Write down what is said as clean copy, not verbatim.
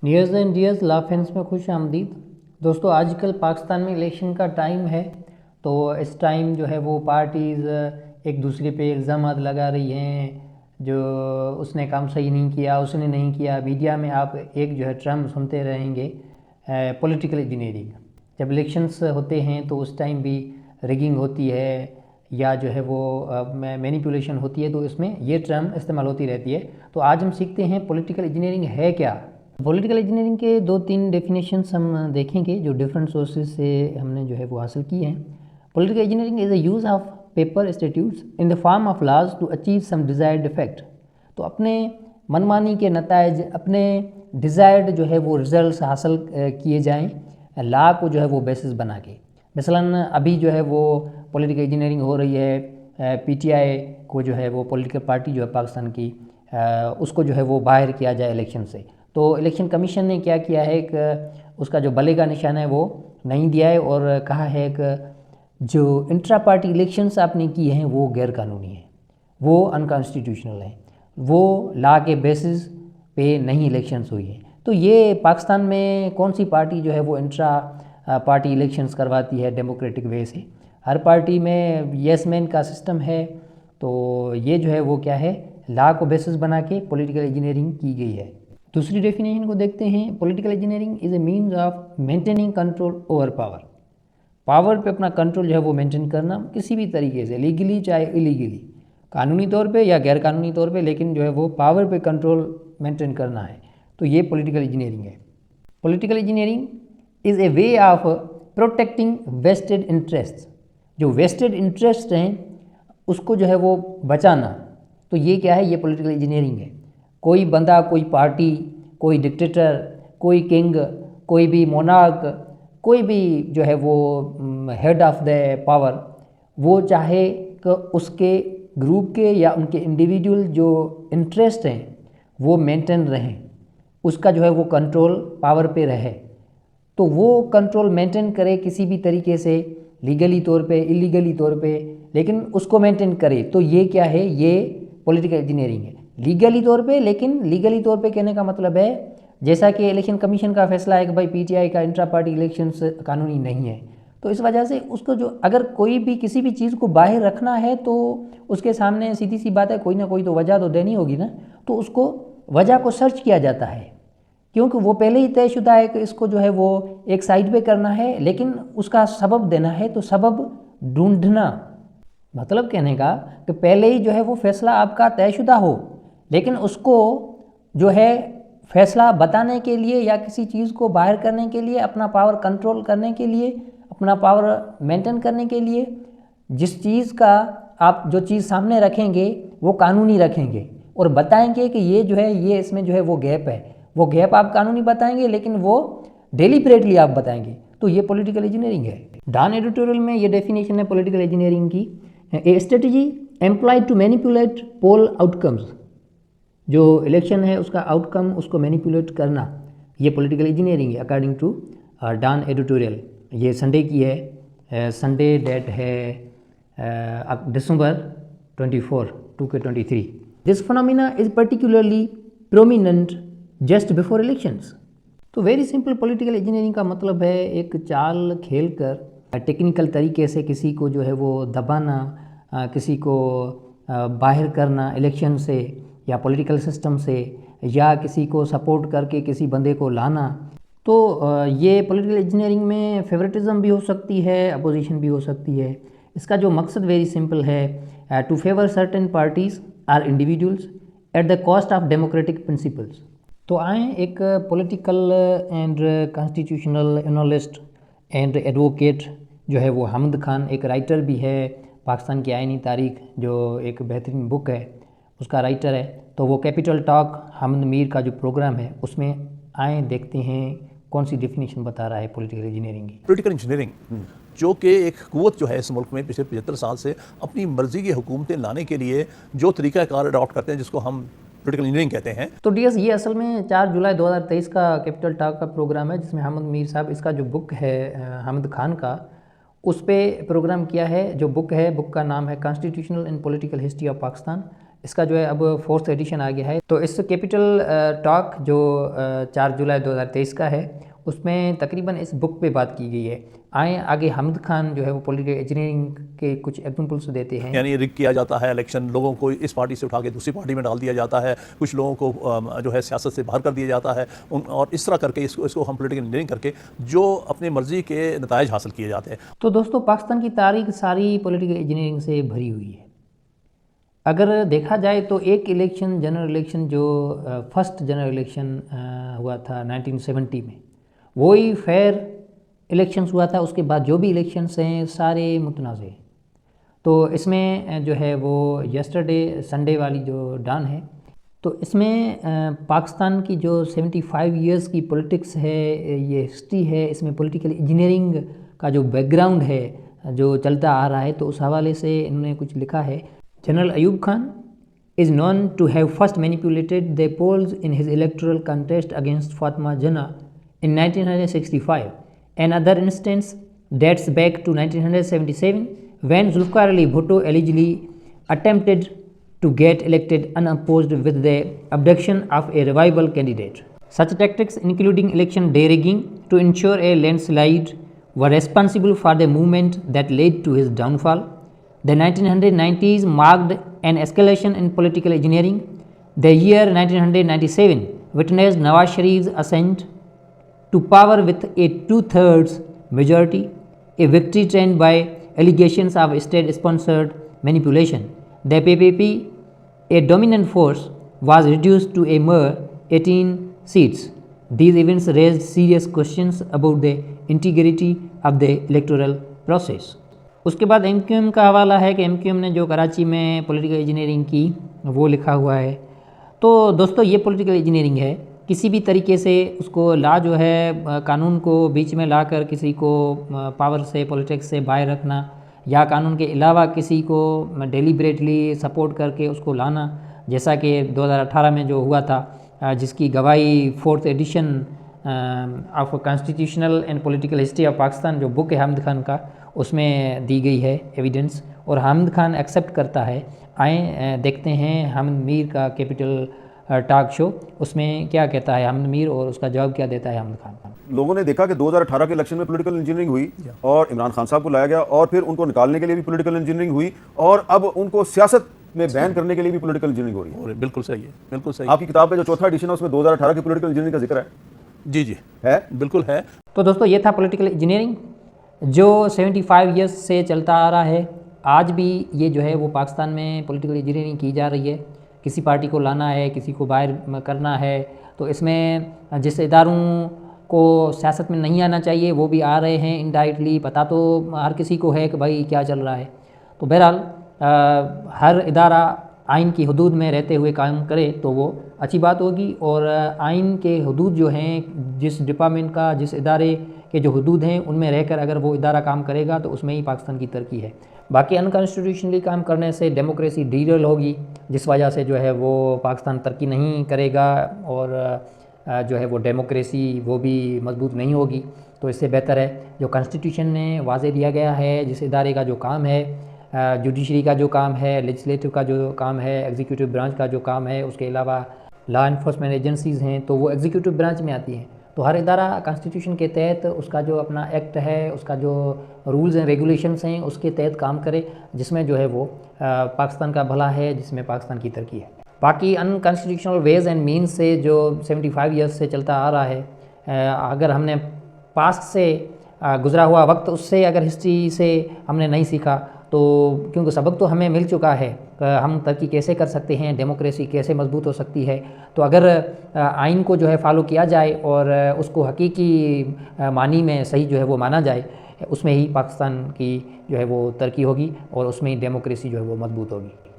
Nears and dears ला friends में खुश आमदीद। दोस्तों, आजकल पाकिस्तान में इलेक्शन का टाइम है, तो इस टाइम जो है वो पार्टीज़ एक दूसरे पे इल्ज़ामात लगा रही हैं, जो उसने काम सही नहीं किया, उसने नहीं किया। मीडिया में आप एक जो है टर्म सुनते रहेंगे, पॉलिटिकल इंजीनियरिंग। जब इलेक्शंस होते हैं तो उस टाइम भी रिगिंग होती है या जो है वो मैनिपुलेशन होती है, तो इसमें ये टर्म इस्तेमाल होती रहती है। तो आज हम सीखते हैं पॉलिटिकल इंजीनियरिंग है क्या। पॉलिटिकल इंजीनियरिंग के दो तीन डेफिनेशंस हम देखेंगे जो डिफरेंट सोर्सेज से हमने जो है वो हासिल किए हैं। Political engineering is a use of paper statutes in the form of laws to achieve some desired effect. तो अपने मनमानी के नतायज, अपने डिज़ायर्ड जो है वो रिजल्ट्स हासिल किए जाएँ लॉ को जो है वो बेसिस बना के। मसलन अभी जो है वो पॉलिटिकल इंजीनियरिंग हो रही है, पीटीआई को जो है वो पॉलिटिकल पार्टी जो है पाकिस्तान की, उसको जो है वो बाहर किया जाए इलेक्शन से। तो इलेक्शन कमीशन ने क्या किया है, एक उसका जो बले का निशान है वो नहीं दिया है और कहा है कि जो इंट्रा पार्टी इलेक्शंस आपने किए हैं वो गैर कानूनी है, वो अनकॉन्स्टिट्यूशनल है, वो लॉ के बेसिस पे नहीं इलेक्शंस हुई है। तो ये पाकिस्तान में कौन सी पार्टी जो है वो इंट्रा पार्टी इलेक्शंस करवाती है डेमोक्रेटिक वे से? हर पार्टी में येस मैन का सिस्टम है। तो ये जो है वो क्या है, लॉ को बेसिस बना के पॉलिटिकल इंजीनियरिंग की गई है। दूसरी डेफिनेशन को देखते हैं। Political engineering is a means of maintaining control over power. Power पे अपना कंट्रोल जो है वो मेंटेन करना किसी भी तरीके से, लीगली चाहे इलीगली, कानूनी तौर पे या गैर कानूनी तौर पे, लेकिन जो है वो पावर पे कंट्रोल मेंटेन करना है। तो ये पॉलिटिकल इंजीनियरिंग है। Political engineering is a way of protecting vested interest. जो वेस्टेड इंटरेस्ट हैं उसको जो है वो बचाना, तो ये क्या है, ये पॉलिटिकल इंजीनियरिंग है। कोई बंदा, कोई पार्टी, कोई डिक्टेटर, कोई किंग, कोई भी मोनार्क, कोई भी जो है वो हेड ऑफ द पावर, वो चाहे कि उसके ग्रुप के या उनके इंडिविजुअल जो इंटरेस्ट हैं वो मेंटेन रहें, उसका जो है वो कंट्रोल पावर पे रहे, तो वो कंट्रोल मेंटेन करे किसी भी तरीके से, लीगली तौर पे, इलीगली तौर पे, लेकिन उसको मेंटेन करे। तो ये क्या है, ये पॉलिटिकल इंजीनियरिंग है। लीगली तौर पे, लेकिन लीगली तौर पे कहने का मतलब है जैसा कि इलेक्शन कमीशन का फैसला है कि भाई पीटीआई का इंट्रा पार्टी इलेक्शंस कानूनी नहीं है, तो इस वजह से उसको जो अगर कोई भी किसी भी चीज़ को बाहर रखना है तो उसके सामने सीधी सी बात है, कोई ना कोई तो वजह तो देनी होगी ना। तो उसको वजह को सर्च किया जाता है, क्योंकि वो पहले ही तयशुदा है कि इसको जो है वो एक साइड पे करना है, लेकिन उसका सबब देना है। तो सबब ढूंढना, मतलब कहने का कि पहले ही जो है वो फैसला आपका तयशुदा हो, लेकिन उसको जो है फैसला बताने के लिए या किसी चीज़ को बाहर करने के लिए, अपना पावर कंट्रोल करने के लिए, अपना पावर मेंटेन करने के लिए, जिस चीज़ का आप जो चीज़ सामने रखेंगे वो कानूनी रखेंगे और बताएंगे कि ये जो है, ये इसमें जो है वो गैप है, वो गैप आप कानूनी बताएंगे लेकिन वो डेलिबरेटली आप बताएंगे। तो ये पॉलिटिकल इंजीनियरिंग है। डॉन एडिटोरियल में ये डेफिनेशन है पॉलिटिकल इंजीनियरिंग की, a strategy employed to manipulate poll outcomes. जो इलेक्शन है उसका आउटकम, उसको मैनिपुलेट करना, ये पॉलिटिकल इंजीनियरिंग है अकॉर्डिंग टू डॉन एडिटोरियल। ये संडे की है, संडे डेट है दिसंबर 24, 2023। This phenomena is particularly prominent just before elections. तो वेरी सिंपल, पॉलिटिकल इंजीनियरिंग का मतलब है एक चाल खेल कर टेक्निकल तरीके से किसी को जो है वो दबाना, किसी को बाहर करना इलेक्शन से या पॉलिटिकल सिस्टम से, या किसी को सपोर्ट करके किसी बंदे को लाना। तो ये पॉलिटिकल इंजीनियरिंग में फेवरेटिज्म भी हो सकती है, अपोजिशन भी हो सकती है। इसका जो मकसद वेरी सिंपल है, to favour certain parties or individuals at the cost of democratic principles. तो आए एक political and constitutional analyst and advocate जो है वो हामिद खान, एक राइटर भी है, पाकिस्तान की आईनी तारीख जो एक बेहतरीन बुक है उसका राइटर है। तो वो कैपिटल टॉक हामिद मीर का जो प्रोग्राम है उसमें आए, देखते हैं कौन सी डेफिनेशन बता रहा है पॉलिटिकल इंजीनियरिंग की। पॉलिटिकल इंजीनियरिंग जो कि एक कुव्वत जो है इस मुल्क में पिछले 75 साल से अपनी मर्जी की हुकूमतें लाने के लिए जो तरीक़ाकार अडॉप्ट करते हैं, जिसको हम पॉलिटिकल इंजीनियरिंग कहते हैं। तो डियर्स, ये असल में 4 जुलाई 2023 का कैपिटल टॉक का प्रोग्राम है, जिसमें हामिद मीर साहब, इसका जो बुक है हामिद खान का, उस पर प्रोग्राम किया है। जो बुक है, बुक का नाम है constitutional and political history of Pakistan. इसका जो है अब 4th एडिशन आ गया है। तो इस कैपिटल टॉक जो 4 जुलाई 2023 का है, उसमें तकरीबन इस बुक पे बात की गई है। आए आगे हामिद खान जो है वो पॉलिटिकल इंजीनियरिंग के कुछ एग्जाम्पल्स देते हैं। यानी रिग किया जाता है इलेक्शन, लोगों को इस पार्टी से उठा के दूसरी पार्टी में डाल दिया जाता है, कुछ लोगों को जो है सियासत से बाहर कर दिया जाता है, और इस तरह करके इसको हम पॉलिटिकल इंजीनियरिंग करके जो अपनी मर्जी के नताइज हासिल किए जाते हैं। तो दोस्तों, पाकिस्तान की तारीख सारी पॉलिटिकल इंजीनियरिंग से भरी हुई है। अगर देखा जाए तो एक इलेक्शन, जनरल इलेक्शन जो फर्स्ट जनरल इलेक्शन हुआ था 1970 में, वही फेयर इलेक्शंस हुआ था। उसके बाद जो भी इलेक्शंस हैं सारे मुतनाज़ हैं। तो इसमें जो है वो यस्टरडे संडे वाली जो डान है, तो इसमें पाकिस्तान की जो 75 इयर्स की पॉलिटिक्स है, ये हिस्ट्री है, इसमें पॉलिटिकल इंजीनियरिंग का जो बैकग्राउंड है जो चलता आ रहा है, तो उस हवाले से इन्होंने कुछ लिखा है। General Ayub Khan is known to have first manipulated the polls in his electoral contest against Fatima Jinnah in 1965. Another instance dates back to 1977 when Zulfikar Ali Bhutto allegedly attempted to get elected unopposed with the abduction of a rival candidate. Such tactics, including election day rigging to ensure a landslide, were responsible for the movement that led to his downfall. The 1990s marked an escalation in political engineering. The year 1997 witnessed Nawaz Sharif's ascent to power with a 2/3 majority, a victory trained by allegations of state-sponsored manipulation. The PPP, a dominant force, was reduced to a mere 18 seats. These events raised serious questions about the integrity of the electoral process. उसके बाद MQM का हवाला है कि MQM ने जो कराची में political engineering की वो लिखा हुआ है। तो दोस्तों, ये पॉलिटिकल इंजीनियरिंग है, किसी भी तरीके से उसको ला जो है कानून को बीच में लाकर किसी को पावर से, पॉलिटिक्स से बाहर रखना, या कानून के अलावा किसी को डेलिब्रेटली सपोर्ट करके उसको लाना, जैसा कि 2018 में जो हुआ था, जिसकी गवाही 4th edition of constitutional and political history of Pakistan जो बुक है हामिद खान का, उसमें दी गई है एविडेंस, और हामिद खान एक्सेप्ट करता है। आए देखते हैं हामिद मीर का कैपिटल टॉक शो, उसमें क्या कहता है हामिद मीर और उसका जवाब क्या देता है हामिद खान। लोगों ने देखा कि 2018 के इलेक्शन में पॉलिटिकल इंजीनियरिंग हुई और इमरान खान साहब को लाया गया, और फिर उनको निकालने के लिए भी पॉलिटिकल इंजीनियरिंग हुई, और अब उनको सियासत में बैन करने के लिए भी पॉलिटिकल इंजीनियरिंग हो रही है। बिल्कुल सही है, बिल्कुल सही। आपकी किताब में जो 4था एडिशन है उसमें 2018 की पॉलिटिकल इंजीनियरिंग का जिक्र है। जी जी है, बिल्कुल है। तो दोस्तों, ये था पॉलिटिकल इंजीनियरिंग जो 75 इयर्स से चलता आ रहा है। आज भी ये जो है वो पाकिस्तान में पॉलिटिकल इंजीनियरिंग की जा रही है। किसी पार्टी को लाना है, किसी को बाहर करना है, तो इसमें जिस इदारों को सियासत में नहीं आना चाहिए वो भी आ रहे हैं इनडायरेक्टली। पता तो हर किसी को है कि भाई क्या चल रहा है। तो बहरहाल हर इदारा आइन की हदूद में रहते हुए काम करे तो वो अच्छी बात होगी, और आइन के हदूद जो हैं, जिस डिपार्टमेंट का, जिस इदारे के जो हदूद हैं, उनमें रहकर अगर वो इदारा काम करेगा तो उसमें ही पाकिस्तान की तरक्की है। बाकी अनकॉन्स्टिट्यूशनली काम करने से डेमोक्रेसी डीरेल होगी, जिस वजह से जो है वो पाकिस्तान तरक्की नहीं करेगा, और जो है वो डेमोक्रेसी वो भी मजबूत नहीं होगी। तो इससे बेहतर है जो कॉन्स्टिट्यूशन में वाज़े दिया गया है, जिस इदारे का जो काम है, जुडिशरी का जो काम है, लेजिस्लेटिव का जो काम है, एग्जीक्यूटिव ब्रांच का जो काम है, उसके अलावा लॉ इन्फोर्समेंट एजेंसीज़ हैं तो वो एग्जीक्यूटिव ब्रांच में आती हैं। तो हर इदारा कॉन्स्टिट्यूशन के तहत उसका जो अपना एक्ट है, उसका जो रूल्स एंड रेगुलेशंस हैं, उसके तहत काम करे, जिसमें जो है वो पाकिस्तान का भला है, जिसमें पाकिस्तान की तरक्की है। बाकी अनकॉन्स्टिट्यूशनल वेज एंड मीन्स से जो 75 ईयर्स से चलता आ रहा है, अगर हमने पास्ट से गुज़रा हुआ वक्त, उससे अगर हिस्ट्री से हमने नहीं सीखा तो, क्योंकि सबक तो हमें मिल चुका है, हम तरक्की कैसे कर सकते हैं, डेमोक्रेसी कैसे मजबूत हो सकती है। तो अगर आइन को जो है फॉलो किया जाए और उसको हकीकी मानी में सही जो है वो माना जाए, उसमें ही पाकिस्तान की जो है वो तरक्की होगी और उसमें ही डेमोक्रेसी जो है वो मजबूत होगी।